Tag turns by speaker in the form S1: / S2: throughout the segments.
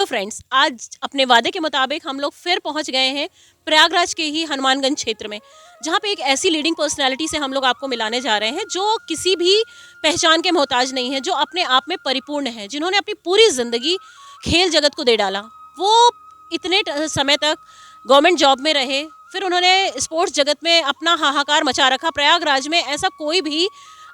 S1: तो फ्रेंड्स, आज अपने वादे के मुताबिक हम लोग फिर पहुंच गए हैं प्रयागराज के ही हनुमानगंज क्षेत्र में, जहां पे एक ऐसी लीडिंग पर्सनालिटी से हम लोग आपको मिलाने जा रहे हैं जो किसी भी पहचान के मोहताज नहीं है, जो अपने आप में परिपूर्ण है, जिन्होंने अपनी पूरी ज़िंदगी खेल जगत को दे डाला। वो इतने समय तक गवर्नमेंट जॉब में रहे, फिर उन्होंने स्पोर्ट्स जगत में अपना हाहाकार मचा रखा। प्रयागराज में ऐसा कोई भी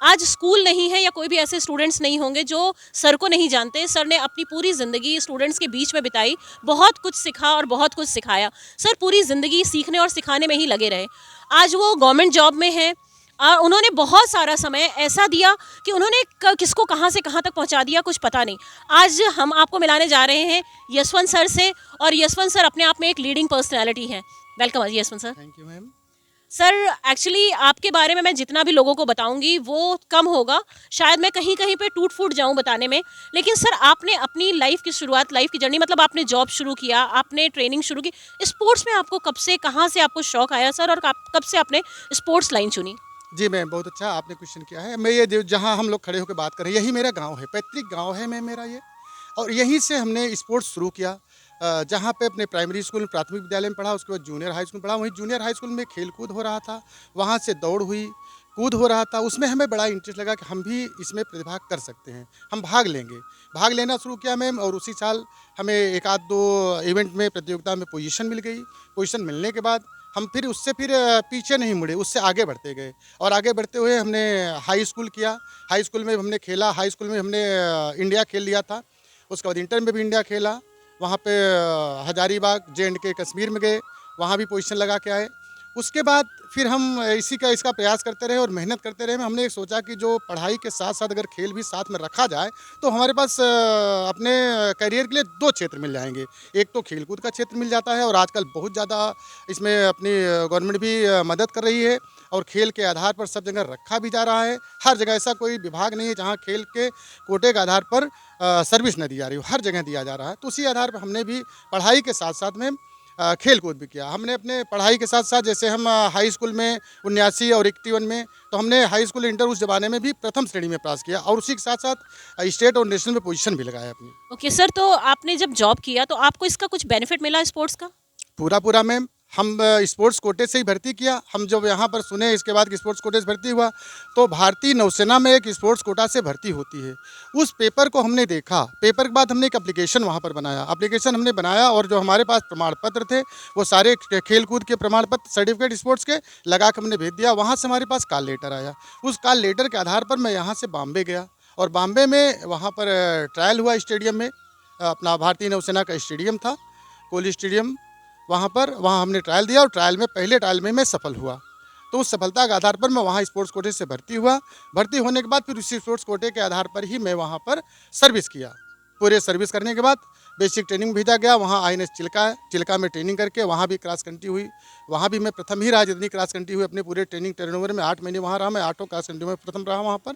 S1: आज स्कूल नहीं है या कोई भी ऐसे स्टूडेंट्स नहीं होंगे जो सर को नहीं जानते। सर ने अपनी पूरी ज़िंदगी स्टूडेंट्स के बीच में बिताई, बहुत कुछ सीखा और बहुत कुछ सिखाया। सर पूरी ज़िंदगी सीखने और सिखाने में ही लगे रहे। आज वो गवर्नमेंट जॉब में हैं। उन्होंने बहुत सारा समय ऐसा दिया कि उन्होंने किसको कहाँ से कहाँ तक पहुँचा दिया, कुछ पता नहीं। आज हम आपको मिलाने जा रहे हैं यशवंत सर से, और यशवंत सर अपने आप में एक लीडिंग पर्सनैलिटी हैं। Welcome Yashwant sir.
S2: Thank you ma'am.
S1: Sir, actually आपके बारे में मैं जितना भी लोगों को बताऊंगी वो कम होगा, शायद मैं कहीं कहीं पे टूट फूट जाऊं बताने में। लेकिन सर, आपने अपनी लाइफ की शुरुआत, लाइफ की जर्नी, मतलब आपने जॉब शुरू किया, आपने ट्रेनिंग शुरू की। स्पोर्ट्स में आपको कब से, कहाँ से आपको शौक आया सर, और कब से आपने स्पोर्ट्स लाइन चुनी?
S2: जी मैम, बहुत अच्छा आपने क्वेश्चन किया है। मैं ये जहाँ हम लोग खड़े होकर बात कर रहे हैं, यही मेरा गांव है, पैतृक गांव है मैम मेरा ये। और यहीं से हमने स्पोर्ट्स शुरू किया। जहाँ पे अपने प्राइमरी स्कूल, प्राथमिक विद्यालय में पढ़ा, उसके बाद जूनियर हाई स्कूल में पढ़ा। वहीं जूनियर हाई स्कूल में खेल कूद हो रहा था, वहाँ से दौड़ हुई, कूद हो रहा था। उसमें हमें बड़ा इंटरेस्ट लगा कि हम भी इसमें प्रतिभाग कर सकते हैं, हम भाग लेंगे। भाग लेना शुरू किया मैम, और उसी साल हमें एक आध दो इवेंट में, प्रतियोगिता में पोजीशन मिल गई। पोजीशन मिलने के बाद हम फिर उससे पीछे नहीं मुड़े, उससे आगे बढ़ते गए। और आगे बढ़ते हुए हमने हाई स्कूल किया। हाई स्कूल में हमने खेला, हाई स्कूल में हमने इंडिया खेल लिया था। उसके बाद इंटर में भी इंडिया खेला। वहाँ पे हजारीबाग J&K कश्मीर में गए, वहाँ भी पोजीशन लगा के आए। उसके बाद फिर हम इसका प्रयास करते रहे और मेहनत करते रहे। हमने सोचा कि जो पढ़ाई के साथ साथ अगर खेल भी साथ में रखा जाए तो हमारे पास अपने करियर के लिए दो क्षेत्र मिल जाएंगे। एक तो खेलकूद का क्षेत्र मिल जाता है, और आजकल बहुत ज़्यादा इसमें अपनी गवर्नमेंट भी मदद कर रही है, और खेल के आधार पर सब जगह रखा भी जा रहा है। हर जगह ऐसा कोई विभाग नहीं है जहाँ खेल के कोटे के आधार पर सर्विस न दी जा रही हो, हर जगह दिया जा रहा है। तो उसी आधार पर हमने भी पढ़ाई के साथ साथ में खेल कूद भी किया। हमने अपने पढ़ाई के साथ साथ, जैसे हम हाई स्कूल में 79 और 81 में, तो हमने हाई स्कूल इंटर उस ज़माने में भी प्रथम श्रेणी में पास किया, और उसी के साथ साथ स्टेट और नेशनल में पोजीशन भी लगाया अपनी।
S1: ओके सर, तो आपने जब जॉब किया तो आपको इसका कुछ बेनिफिट मिला स्पोर्ट्स का?
S2: पूरा मैम। हम स्पोर्ट्स कोटे से ही भर्ती किया। हम जब यहाँ पर सुने इसके बाद कि स्पोर्ट्स कोटे से भर्ती हुआ, तो भारतीय नौसेना में एक स्पोर्ट्स कोटा से भर्ती होती है। उस पेपर को हमने देखा। पेपर के बाद हमने एक एप्लीकेशन वहाँ पर बनाया। एप्लीकेशन हमने बनाया, और जो हमारे पास प्रमाण पत्र थे वो सारे खेल कूद के प्रमाण पत्र, सर्टिफिकेट स्पोर्ट्स के लगा कर हमने भेज दिया। वहाँ से हमारे पास कॉल लेटर आया। उस कॉल लेटर के आधार पर मैं यहाँ से बॉम्बे गया, और बॉम्बे में वहाँ पर ट्रायल हुआ स्टेडियम में। अपना भारतीय नौसेना का स्टेडियम था, कोहली स्टेडियम। वहाँ हमने ट्रायल दिया, और पहले ट्रायल में मैं सफल हुआ। तो उस सफलता के आधार पर मैं वहाँ स्पोर्ट्स कोटे से भर्ती हुआ। भर्ती होने के बाद फिर उसी स्पोर्ट्स कोटे के आधार पर ही मैं वहाँ पर सर्विस किया। पूरे सर्विस करने के बाद बेसिक ट्रेनिंग भेजा गया। वहाँ INS चिल्का है, चिल्का में ट्रेनिंग करके वहाँ भी क्रॉस कंट्री हुई। वहाँ भी मैं प्रथम ही रहा, जितनी क्रॉस कंट्री हुई अपने पूरे ट्रेनिंग टर्नओवर में। 8 महीने वहाँ रहा मैं, 8 क्रॉस कंट्री में प्रथम रहा वहाँ पर।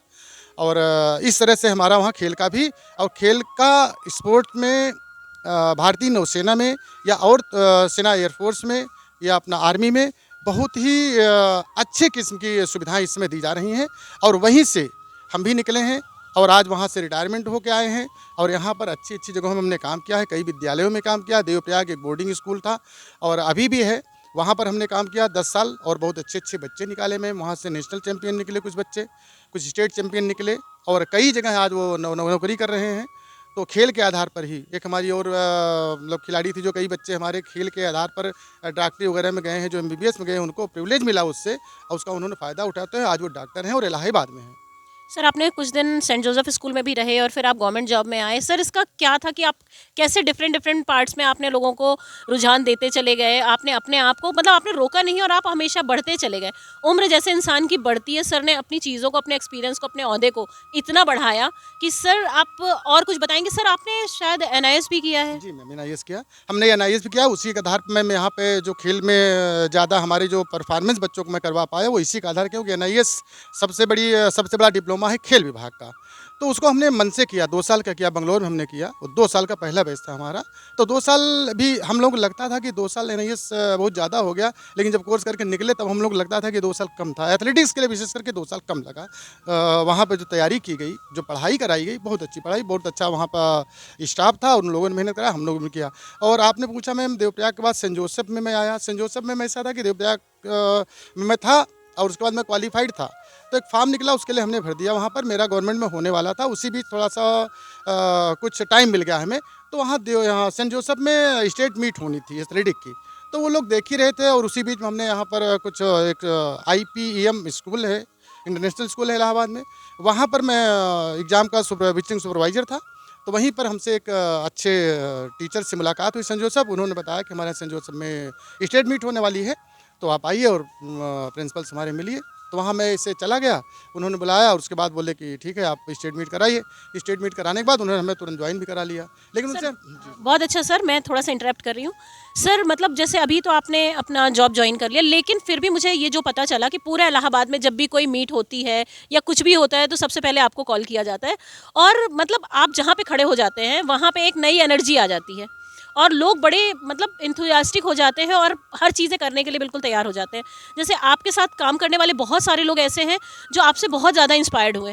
S2: और इस तरह से हमारा वहाँ खेल का भी, और खेल का स्पोर्ट में भारतीय नौसेना में या और सेना एयरफोर्स में या अपना आर्मी में बहुत ही अच्छे किस्म की सुविधाएं इसमें दी जा रही हैं। और वहीं से हम भी निकले हैं, और आज वहाँ से रिटायरमेंट होकर आए हैं, और यहाँ पर अच्छी अच्छी जगहों में हमने काम किया है। कई विद्यालयों में काम किया। देवप्रयाग एक बोर्डिंग स्कूल था, और अभी भी है, वहाँ पर हमने काम किया 10 साल, और बहुत अच्छे अच्छे बच्चे निकाले में। वहाँ से नेशनल चैम्पियन निकले कुछ बच्चे, कुछ स्टेट चैम्पियन निकले, और कई जगह आज वो नौकरी कर रहे हैं। तो खेल के आधार पर ही एक हमारी और मतलब खिलाड़ी थी, जो कई बच्चे हमारे खेल के आधार पर डॉक्टरी वगैरह में गए हैं, जो MBBS में गए हैं, उनको प्रिविलेज मिला उससे, और उसका उन्होंने फ़ायदा उठाते हैं। आज वो डॉक्टर हैं और इलाहाबाद में हैं।
S1: सर, आपने कुछ दिन सेंट जोसेफ स्कूल में भी रहे और फिर आप गवर्नमेंट जॉब में आए। सर, इसका क्या था कि आप कैसे डिफरेंट पार्ट्स में आपने लोगों को रुझान देते चले गए? आपने अपने आप को, मतलब आपने रोका नहीं, और आप हमेशा बढ़ते चले गए। उम्र जैसे इंसान की बढ़ती है, सर ने अपनी चीज़ों को, अपने एक्सपीरियंस को, अपने ओहदे को इतना बढ़ाया कि सर आप और कुछ बताएंगे? सर, आपने शायद NIS भी किया है।
S2: जी मैम, NIS किया। हमने NIS भी किया। उसी के आधार पर मैं यहाँ पे जो खेल में ज़्यादा हमारे जो परफॉर्मेंस बच्चों को मैं करवा पाया, वो इसी का आधार, क्योंकि NIS सबसे बड़ा डिप्लोमा है खेल विभाग का। तो उसको हमने मन से किया, 2 साल का किया, बंगलोर में हमने किया। वो 2 साल का पहला बैच था हमारा। तो 2 साल भी हम लोग को लगता था कि 2 साल नहीं, ये बहुत ज़्यादा हो गया, लेकिन जब कोर्स करके निकले तब हम लोग लगता था कि 2 साल कम था। एथलेटिक्स के लिए विशेष करके 2 साल कम लगा। वहाँ पे जो तैयारी की गई, जो पढ़ाई कराई गई, बहुत अच्छी पढ़ाई, बहुत अच्छा वहाँ पर स्टाफ था, उन लोगों ने मेहनत करा, हम लोगों ने किया। और आपने पूछा मैम, देवप्रयाग के बाद सेंट जोसेफ में मैं आया। सेंट जोसेफ में ऐसा था कि देवप्रयाग में मैं था और उसके बाद मैं क्वालिफाइड था, तो एक फॉर्म निकला, उसके लिए हमने भर दिया। वहाँ पर मेरा गवर्नमेंट में होने वाला था, उसी बीच थोड़ा सा कुछ टाइम मिल गया हमें, तो वहाँ यहाँ सेंट जोसेफ में स्टेट मीट होनी थी एथलेटिक की, तो वो लोग देख ही रहे थे। और उसी बीच में हमने यहाँ पर कुछ एक IPEM स्कूल है, इंटरनेशनल स्कूल है इलाहाबाद में, वहाँ पर मैं एग्ज़ाम का विजिटिंग सुपरवाइज़र था। तो वहीं पर हमसे एक अच्छे टीचर से मुलाकात हुई सेंट जोसेफ। उन्होंने बताया कि हमारे सेंट जोसेफ में स्टेट मीट होने वाली है, तो आप आइए और प्रिंसिपल से हमारे मिलिए। तो वहाँ मैं इसे चला गया, उन्होंने बुलाया और उसके बाद बोले कि ठीक है, आप स्टेट मीट कराइए। स्टेट मीट कराने के बाद उन्होंने हमें तुरंत ज्वाइन भी करा लिया। लेकिन उनसे
S1: बहुत अच्छा सर, मैं थोड़ा सा इंटरप्ट कर रही हूँ सर। मतलब जैसे अभी तो आपने अपना जॉब ज्वाइन कर लिया, लेकिन फिर भी मुझे ये जो पता चला कि पूरा इलाहाबाद में जब भी कोई मीट होती है या कुछ भी होता है तो सबसे पहले आपको कॉल किया जाता है, और मतलब आप जहाँ पे खड़े हो जाते हैं वहाँ पे एक नई एनर्जी आ जाती है और लोग बड़े मतलब इंथुसियास्टिक हो जाते हैं और हर चीज़ें करने के लिए बिल्कुल तैयार हो जाते हैं। जैसे आपके साथ काम करने वाले बहुत सारे लोग ऐसे हैं जो आपसे बहुत ज़्यादा इंस्पायर्ड हुए।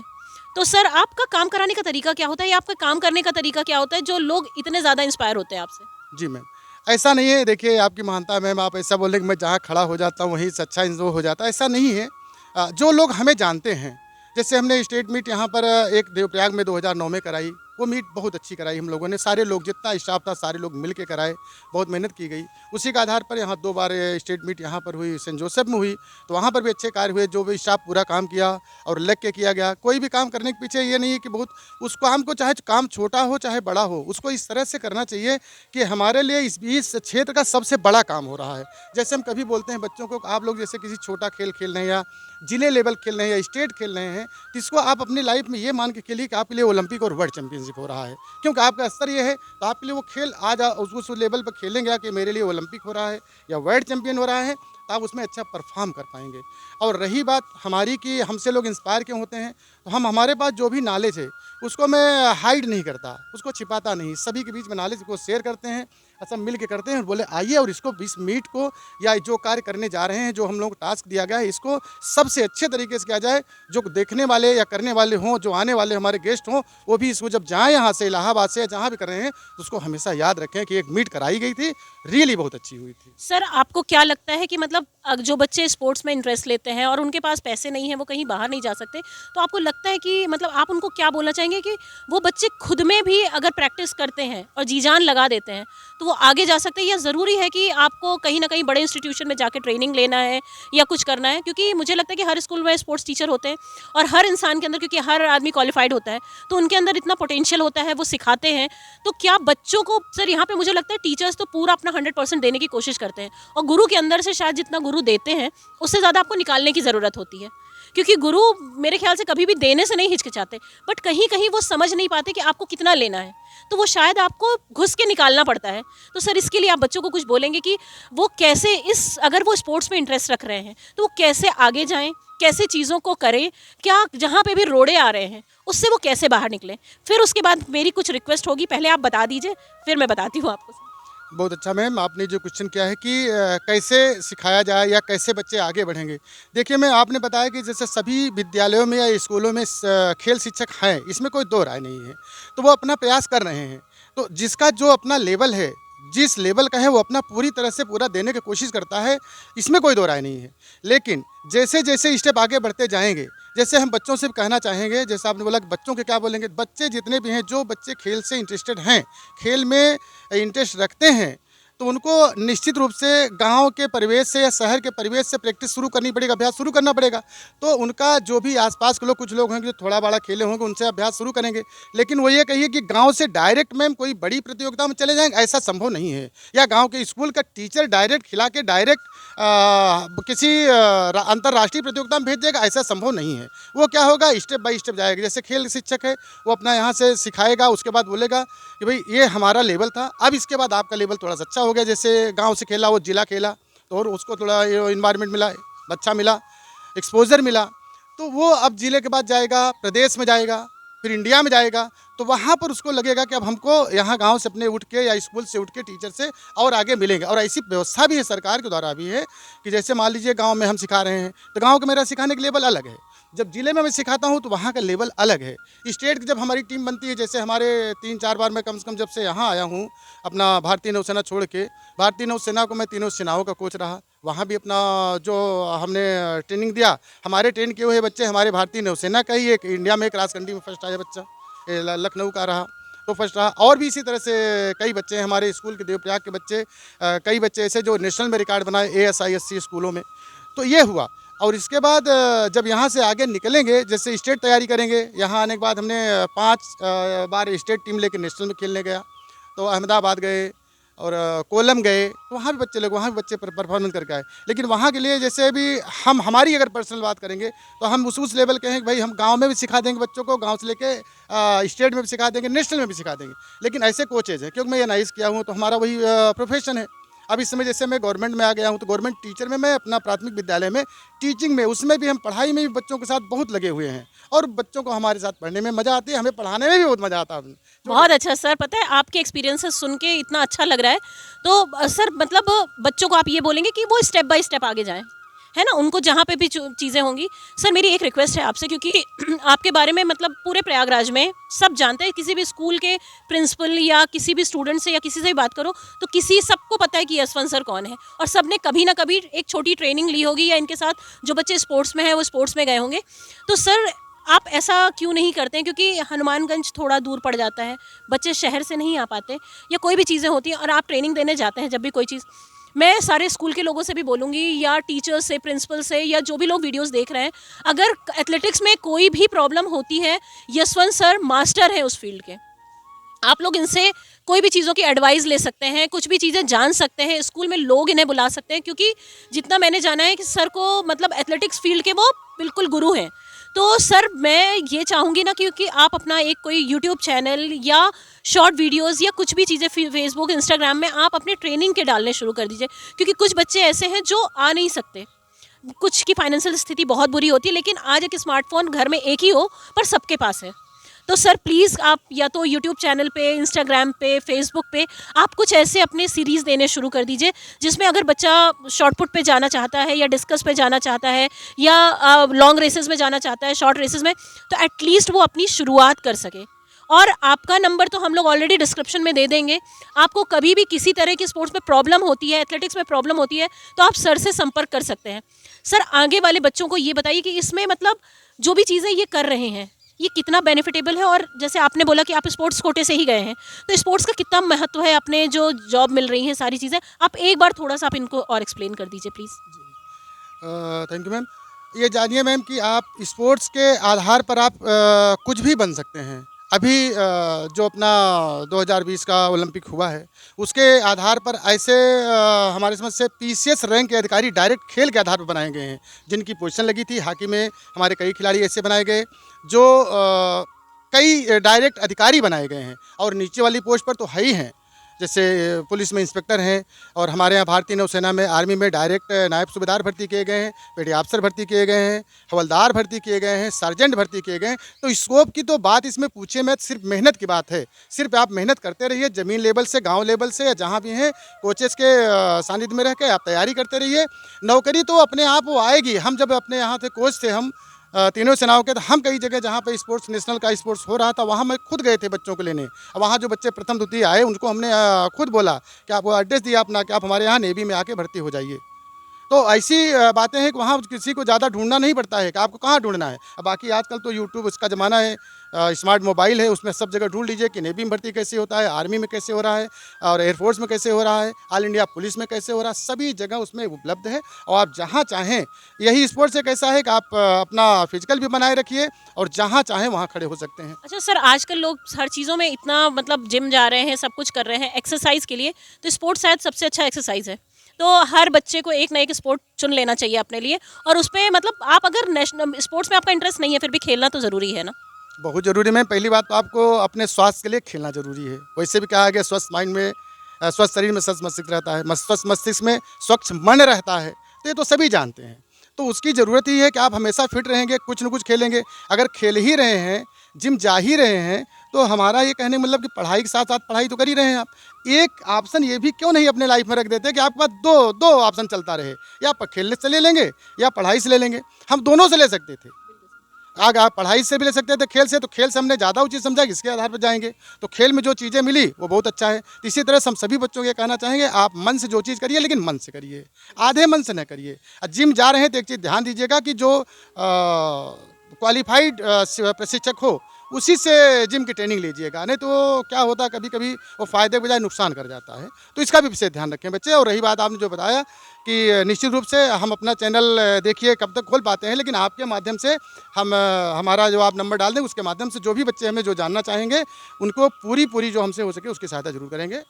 S1: तो सर, आपका काम कराने का तरीका क्या होता है या आपका काम करने का तरीका क्या होता है जो लोग इतने ज़्यादा इंस्पायर होते हैं आपसे?
S2: जी मैम, ऐसा नहीं है, देखिए आपकी महानता मैम, आप ऐसा बोलें कि मैं जहाँ खड़ा हो जाता हूँ वहीं से अच्छा वो हो जाता है, ऐसा नहीं है। जो लोग हमें जानते हैं, जैसे हमने स्टेट मीट यहाँ पर एक देवप्रयाग में 2009 में कराई, वो मीट बहुत अच्छी कराई हम लोगों ने, सारे लोग, जितना स्टाफ था सारे लोग मिल के कराए, बहुत मेहनत की गई। उसी के आधार पर यहाँ 2 बार स्टेट मीट यहाँ पर हुई, सेंट जोसेफ में हुई, तो वहाँ पर भी अच्छे कार्य हुए, जो भी स्टाफ पूरा काम किया और लग के किया गया। कोई भी काम करने के पीछे ये नहीं है कि बहुत उस काम को, चाहे काम छोटा हो चाहे बड़ा हो, उसको इस तरह से करना चाहिए कि हमारे लिए इस क्षेत्र का सबसे बड़ा काम हो रहा है। जैसे हम कभी बोलते हैं बच्चों को, आप लोग जैसे किसी छोटा खेल खेल रहे हैं या जिले लेवल खेल रहे हैं या स्टेट खेल रहे हैं, तो इसको आप अपनी लाइफ में ये मान के खेलिए कि आपके लिए ओलंपिक और वर्ल्ड चैंपियनशिप हो रहा है, क्योंकि आपका स्तर ये है, तो आपके लिए वो खेल आज उस लेवल पर खेलेंगे कि मेरे लिए ओलंपिक हो रहा है या वर्ल्ड चैंपियन हो रहा है, तो आप उसमें अच्छा परफॉर्म कर पाएंगे। और रही बात हमारी कि हमसे लोग इंस्पायर क्यों होते हैं, तो हमारे पास जो भी नॉलेज है उसको मैं हाइड नहीं करता, उसको छिपाता नहीं, सभी के बीच में नॉलेज को शेयर करते हैं, सब मिल के करते हैं और बोले आइए और इसको इस मीट को या जो कार्य करने जा रहे हैं, जो हम लोग टास्क दिया गया है, इसको सबसे अच्छे तरीके से किया जाए। जो देखने वाले या करने वाले हों, जो आने वाले हमारे गेस्ट हों, वो भी इसको जब जाएँ यहाँ से इलाहाबाद से या जहाँ भी कर रहे हैं, तो उसको हमेशा याद रखें कि एक मीट कराई गई थी, रियली बहुत अच्छी हुई थी।
S1: सर, आपको क्या लगता है कि मतलब जो बच्चे स्पोर्ट्स में इंटरेस्ट लेते हैं और उनके पास पैसे नहीं हैं, वो कहीं बाहर नहीं जा सकते, तो आपको लगता है कि मतलब आप उनको क्या बोलना चाहेंगे कि वो बच्चे खुद में भी अगर प्रैक्टिस करते हैं और जी जान लगा देते हैं तो वो आगे जा सकते हैं, या ज़रूरी है कि आपको कहीं ना कहीं बड़े इंस्टीट्यूशन में जाके ट्रेनिंग लेना है या कुछ करना है? क्योंकि मुझे लगता है कि हर स्कूल में स्पोर्ट्स टीचर होते हैं और हर इंसान के अंदर, क्योंकि हर आदमी क्वालिफाइड होता है, तो उनके अंदर इतना पोटेंशियल होता है, वो सिखाते हैं। तो क्या बच्चों को सर, यहाँ पे मुझे लगता है टीचर्स तो पूरा अपना 100% देने की कोशिश करते हैं और गुरु के अंदर से शायद जितना गुरु देते हैं उससे ज़्यादा आपको निकालने की ज़रूरत होती है, क्योंकि गुरु मेरे ख्याल से कभी भी देने से नहीं हिचकिचाते, बट कहीं कहीं वो समझ नहीं पाते कि आपको कितना लेना है, तो वो शायद आपको घुस के निकालना पड़ता है। तो सर, इसके लिए आप बच्चों को कुछ बोलेंगे कि वो कैसे अगर वो स्पोर्ट्स में इंटरेस्ट रख रहे हैं तो वो कैसे आगे जाएं, कैसे चीज़ों को करें, क्या जहाँ पे भी रोड़े आ रहे हैं उससे वो कैसे बाहर निकलें? फिर उसके बाद मेरी कुछ रिक्वेस्ट होगी, पहले आप बता दीजिए फिर मैं बताती हूँ आपको।
S2: बहुत अच्छा मैम, आपने जो क्वेश्चन किया है कि कैसे सिखाया जाए या कैसे बच्चे आगे बढ़ेंगे। देखिए मैं, आपने बताया कि जैसे सभी विद्यालयों में या स्कूलों में खेल शिक्षक हैं, इसमें कोई दो राय नहीं है, तो वो अपना प्रयास कर रहे हैं। तो जिसका जो अपना लेवल है, जिस लेवल का है, वो अपना पूरी तरह से पूरा देने की कोशिश करता है, इसमें कोई दो राय नहीं है। लेकिन जैसे जैसे स्टेप आगे बढ़ते जाएंगे, जैसे हम बच्चों से भी कहना चाहेंगे, जैसे आपने बोला कि बच्चों के क्या बोलेंगे, बच्चे जितने भी हैं, जो बच्चे खेल से इंटरेस्टेड हैं, खेल में इंटरेस्ट रखते हैं, तो उनको निश्चित रूप से गांव के परिवेश से या शहर के परिवेश से प्रैक्टिस शुरू करनी पड़ेगा, अभ्यास शुरू करना पड़ेगा। तो उनका जो भी आसपास के लोग, कुछ लोग होंगे जो थोड़ा बड़ा खेले होंगे, उनसे अभ्यास शुरू करेंगे। लेकिन वो ये कहिए कि गांव से डायरेक्ट मैम कोई बड़ी प्रतियोगिता में चले जाएंगे, ऐसा संभव नहीं है। या गांव के स्कूल का टीचर डायरेक्ट खिला के डायरेक्ट किसी अंतर्राष्ट्रीय प्रतियोगिता में भेज देगा, ऐसा संभव नहीं है। वो क्या होगा, स्टेप बाय स्टेप जाएगा। जैसे खेल शिक्षक है, वो अपना यहाँ से सिखाएगा, उसके बाद बोलेगा कि भाई ये हमारा लेवल था, अब इसके बाद आपका लेवल थोड़ा सा अच्छा हो गया। जैसे गांव से खेला, वो जिला खेला, तो और उसको थोड़ा इन्वायरमेंट मिला, अच्छा मिला, एक्सपोजर मिला, तो वो अब जिले के बाद जाएगा, प्रदेश में जाएगा, फिर इंडिया में जाएगा, तो वहाँ पर उसको लगेगा कि अब हमको यहाँ गांव से अपने उठ के या स्कूल से उठ के टीचर से और आगे मिलेंगे। और ऐसी व्यवस्था भी है सरकार के द्वारा भी है कि जैसे मान लीजिए गांव में हम सिखा रहे हैं तो गांव का मेरा सिखाने का लेवल अलग है, जब जिले में मैं सिखाता हूँ तो वहाँ का लेवल अलग है। स्टेट की जब हमारी टीम बनती है, जैसे हमारे 3-4 बार मैं कम से कम जब से यहाँ आया हूँ अपना भारतीय नौसेना छोड़ के, भारतीय नौसेना को मैं तीनों सेनाओं का कोच रहा, वहाँ भी अपना जो हमने ट्रेनिंग दिया, हमारे ट्रेन किए हुए बच्चे हमारे भारतीय नौसेना का ही एक इंडिया में क्रॉस कंट्री में फर्स्ट आया बच्चा, लखनऊ का रहा तो फर्स्ट रहा। और भी इसी तरह से कई बच्चे हैं हमारे स्कूल के, देवप्रयाग के बच्चे, कई बच्चे ऐसे जो नेशनल में रिकॉर्ड बनाए ASISC स्कूलों में। तो ये हुआ। और इसके बाद जब यहाँ से आगे निकलेंगे, जैसे स्टेट तैयारी करेंगे, यहाँ आने के बाद हमने 5 बार स्टेट टीम लेकर नेशनल में खेलने गया, तो अहमदाबाद गए और कोलम गए, तो वहाँ भी बच्चे लोग, वहाँ भी बच्चे परफॉर्मेंस करके आए। लेकिन वहाँ के लिए जैसे अभी हमारी अगर पर्सनल बात करेंगे तो हम उस लेवल के हैं कि भाई हम गांव में भी सिखा देंगे बच्चों को, गांव से लेके स्टेट में भी सिखा देंगे, नेशनल में भी सिखा देंगे। लेकिन ऐसे कोचेज हैं, क्योंकि मैं एनालाइज किया हूँ तो हमारा वही प्रोफेशन है। अब इस समय जैसे मैं गवर्नमेंट में आ गया हूँ तो गवर्नमेंट टीचर में मैं अपना प्राथमिक विद्यालय में टीचिंग में, उसमें भी हम पढ़ाई में भी बच्चों के साथ बहुत लगे हुए हैं और बच्चों को हमारे साथ पढ़ने में मज़ा आती है, हमें पढ़ाने में भी बहुत मज़ा आता है।
S1: बहुत अच्छा सर, पता है आपके एक्सपीरियंसेस सुन के इतना अच्छा लग रहा है। तो सर मतलब बच्चों को आप ये बोलेंगे कि वो स्टेप बाय स्टेप आगे जाएं, है ना, उनको जहाँ पे भी चीज़ें होंगी। सर मेरी एक रिक्वेस्ट है आपसे, क्योंकि आपके बारे में मतलब पूरे प्रयागराज में सब जानते हैं, किसी भी स्कूल के प्रिंसिपल या किसी भी स्टूडेंट से या किसी से भी बात करो तो सबको पता है कि यशवंत सर कौन है, और सब ने कभी ना कभी एक छोटी ट्रेनिंग ली होगी या इनके साथ जो बच्चे स्पोर्ट्स में हैं वो स्पोर्ट्स में गए होंगे। तो सर आप ऐसा क्यों नहीं करते हैं, क्योंकि हनुमानगंज थोड़ा दूर पड़ जाता है, बच्चे शहर से नहीं आ पाते या कोई भी चीज़ें होती हैं, और आप ट्रेनिंग देने जाते हैं जब भी कोई चीज़, मैं सारे स्कूल के लोगों से भी बोलूँगी या टीचर्स से, प्रिंसिपल से, या जो भी लोग वीडियोस देख रहे हैं, अगर एथलेटिक्स में कोई भी प्रॉब्लम होती है, यशवंत सर मास्टर है उस फील्ड के। आप लोग इनसे कोई भी चीज़ों की एडवाइस ले सकते हैं, कुछ भी चीज़ें जान सकते हैं, स्कूल में लोग इन्हें बुला सकते हैं, क्योंकि जितना मैंने जाना है कि सर को मतलब एथलेटिक्स फील्ड के वो बिल्कुल गुरु हैं। तो सर मैं ये चाहूँगी ना, क्योंकि आप अपना एक कोई यूट्यूब चैनल या शॉर्ट वीडियोस या कुछ भी चीज़ें फेसबुक, इंस्टाग्राम में आप अपने ट्रेनिंग के डालने शुरू कर दीजिए, क्योंकि कुछ बच्चे ऐसे हैं जो आ नहीं सकते, कुछ की फाइनेंशियल स्थिति बहुत बुरी होती है, लेकिन आज एक स्मार्टफोन घर में एक ही हो पर सबके पास है। तो सर प्लीज़ आप या तो यूट्यूब चैनल पे, इंस्टाग्राम पे, फेसबुक पे आप कुछ ऐसे अपने सीरीज़ देने शुरू कर दीजिए, जिसमें अगर बच्चा शॉर्टपुट पे जाना चाहता है या डिस्कस पे जाना चाहता है या लॉन्ग रेसेस में जाना चाहता है, शॉर्ट रेसेस में, तो एटलीस्ट वो अपनी शुरुआत कर सके। और आपका नंबर तो हम लोग ऑलरेडी डिस्क्रिप्शन में दे देंगे। आपको कभी भी किसी तरह की स्पोर्ट्स में प्रॉब्लम होती है, एथलेटिक्स में प्रॉब्लम होती है, तो आप सर से संपर्क कर सकते हैं। सर आगे वाले बच्चों को ये बताइए कि इसमें मतलब जो भी चीज़ें ये कर रहे हैं ये कितना बेनिफिटेबल है, और जैसे आपने बोला कि आप स्पोर्ट्स कोटे से ही गए हैं, तो स्पोर्ट्स का कितना महत्व है, अपने जो जॉब मिल रही है, सारी चीज़ें आप एक बार थोड़ा सा आप इनको और एक्सप्लेन कर दीजिए प्लीज़।
S2: Thank you ma'am. ये जानिए मैम कि आप स्पोर्ट्स के आधार पर आप कुछ भी बन सकते हैं। अभी जो अपना 2020 का ओलंपिक हुआ है उसके आधार पर ऐसे हमारे समझ से PCS रैंक के अधिकारी डायरेक्ट खेल के आधार पर बनाए गए हैं, जिनकी पोजीशन लगी थी। हॉकी में हमारे कई खिलाड़ी ऐसे बनाए गए जो कई डायरेक्ट अधिकारी बनाए गए हैं, और नीचे वाली पोस्ट पर तो है ही हैं, जैसे पुलिस में इंस्पेक्टर हैं, और हमारे यहाँ भारतीय नौसेना में, आर्मी में डायरेक्ट नायब सूबेदार भर्ती किए गए हैं, पेटी अफसर भर्ती किए गए हैं, हवलदार भर्ती किए गए हैं, सार्जेंट भर्ती किए गए हैं। तो स्कोप की तो बात इसमें पूछे मत, सिर्फ मेहनत की बात है। सिर्फ आप मेहनत करते रहिए, ज़मीन लेवल से, गांव लेवल से, या जहाँ भी हैं कोचेस के सानिध्य में रह के आप तैयारी करते रहिए। नौकरी तो अपने आप वो आएगी। हम जब अपने यहाँ थे कोच थे, हम तीनों सेनाओं के, तो हम कई जगह जहाँ पे स्पोर्ट्स, नेशनल का स्पोर्ट्स हो रहा था, वहाँ मैं खुद गए थे बच्चों को लेने। वहाँ जो बच्चे प्रथम द्वितीय आए उनको हमने खुद बोला कि आप वो एड्रेस दिया अपना कि आप हमारे यहाँ नेवी में आके भर्ती हो जाइए। तो ऐसी बातें हैं कि वहाँ किसी को ज़्यादा ढूंढना नहीं पड़ता है कि आपको कहाँ ढूंढना है। अब बाकी आजकल तो यूट्यूब उसका ज़माना है, स्मार्ट मोबाइल है, उसमें सब जगह ढूंढ लीजिए कि नेवी में भर्ती कैसे होता है, आर्मी में कैसे हो रहा है, और एयरफोर्स में कैसे हो रहा है, ऑल इंडिया पुलिस में कैसे हो रहा है, सभी जगह उसमें उपलब्ध है। और आप जहाँ चाहें, यही स्पोर्ट्स एक ऐसा है कि आप अपना फिजिकल भी बनाए रखिए और जहाँ चाहें वहाँ खड़े हो सकते हैं।
S1: अच्छा सर, आजकल लोग हर चीज़ों में इतना मतलब जिम जा रहे हैं, सब कुछ कर रहे हैं एक्सरसाइज के लिए, तो स्पोर्ट्स शायद सबसे अच्छा एक्सरसाइज है। तो हर बच्चे को एक ना एक स्पोर्ट चुन लेना चाहिए अपने लिए, और उस पर मतलब आप अगर नेशनल स्पोर्ट्स में आपका इंटरेस्ट नहीं है फिर भी खेलना तो ज़रूरी है ना।
S2: बहुत ज़रूरी है। पहली बात तो आपको अपने स्वास्थ्य के लिए खेलना ज़रूरी है। वैसे भी कहा गया स्वस्थ माइंड में, स्वस्थ शरीर में स्वस्थ मस्तिष्क रहता है, स्वस्थ मस्तिष्क में स्वच्छ मन रहता है। तो ये तो सभी जानते हैं। तो उसकी ज़रूरत ही है कि आप हमेशा फिट रहेंगे, कुछ न कुछ खेलेंगे। अगर खेल ही रहे हैं, जिम जा ही रहे हैं, तो हमारा ये कहने का मतलब कि पढ़ाई के साथ-साथ पढ़ाई तो कर ही रहे हैं आप। एक ऑप्शन ये भी क्यों नहीं अपने लाइफ में रख देते कि आपके पास दो ऑप्शन चलता रहे, या आप खेलने से ले लेंगे या पढ़ाई से ले लेंगे। हम दोनों से ले सकते थे। अगर आप पढ़ाई से भी ले सकते थे, खेल से, तो खेल से हमने ज़्यादा उचित समझा कि इसके आधार पर जाएँगे। तो खेल में जो चीज़ें मिली वो बहुत अच्छा है। तो इसी तरह से हम सभी बच्चों को ये कहना चाहेंगे, आप मन से जो चीज़ करिए, लेकिन मन से करिए, आधे मन से न करिए। जिम जा रहे हैं तो एक चीज़ ध्यान दीजिएगा कि जो क्वालिफाइड प्रशिक्षक हो, उसी से जिम की ट्रेनिंग लीजिएगा। नहीं तो क्या होता है, कभी-कभी वो फ़ायदे के बजाय नुकसान कर जाता है। तो इसका भी विशेष ध्यान रखें बच्चे। और रही बात आपने जो बताया कि निश्चित रूप से हम अपना चैनल देखिए कब तक खोल पाते हैं, लेकिन आपके माध्यम से हम हमारा जो आप नंबर डाल दें, उसके माध्यम से जो भी बच्चे हमें जो जानना चाहेंगे, उनको पूरी जो हमसे हो सके उसकी सहायता ज़रूर करेंगे।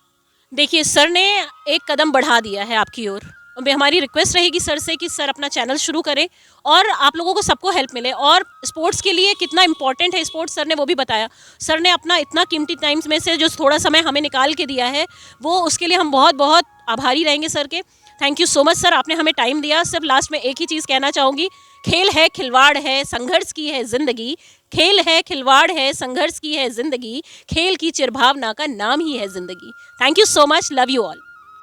S1: देखिए, सर ने एक कदम बढ़ा दिया है आपकी ओर। हमारी रिक्वेस्ट रहेगी सर से कि सर अपना चैनल शुरू करें और आप लोगों को सबको हेल्प मिले। और स्पोर्ट्स के लिए कितना इम्पोर्टेंट है स्पोर्ट्स, सर ने वो भी बताया। सर ने अपना इतना कीमती टाइम्स में से जो थोड़ा समय हमें निकाल के दिया है, वो उसके लिए हम बहुत बहुत आभारी रहेंगे सर के। Thank you so much sir, आपने हमें टाइम दिया। सिर्फ लास्ट में एक ही चीज़ कहना चाहूँगी, खेल है, खिलवाड़ है, संघर्ष की है ज़िंदगी। खेल है, खिलवाड़ है, संघर्ष की है ज़िंदगी। खेल की चिरभावना का नाम ही है ज़िंदगी। Thank you so much, love you all.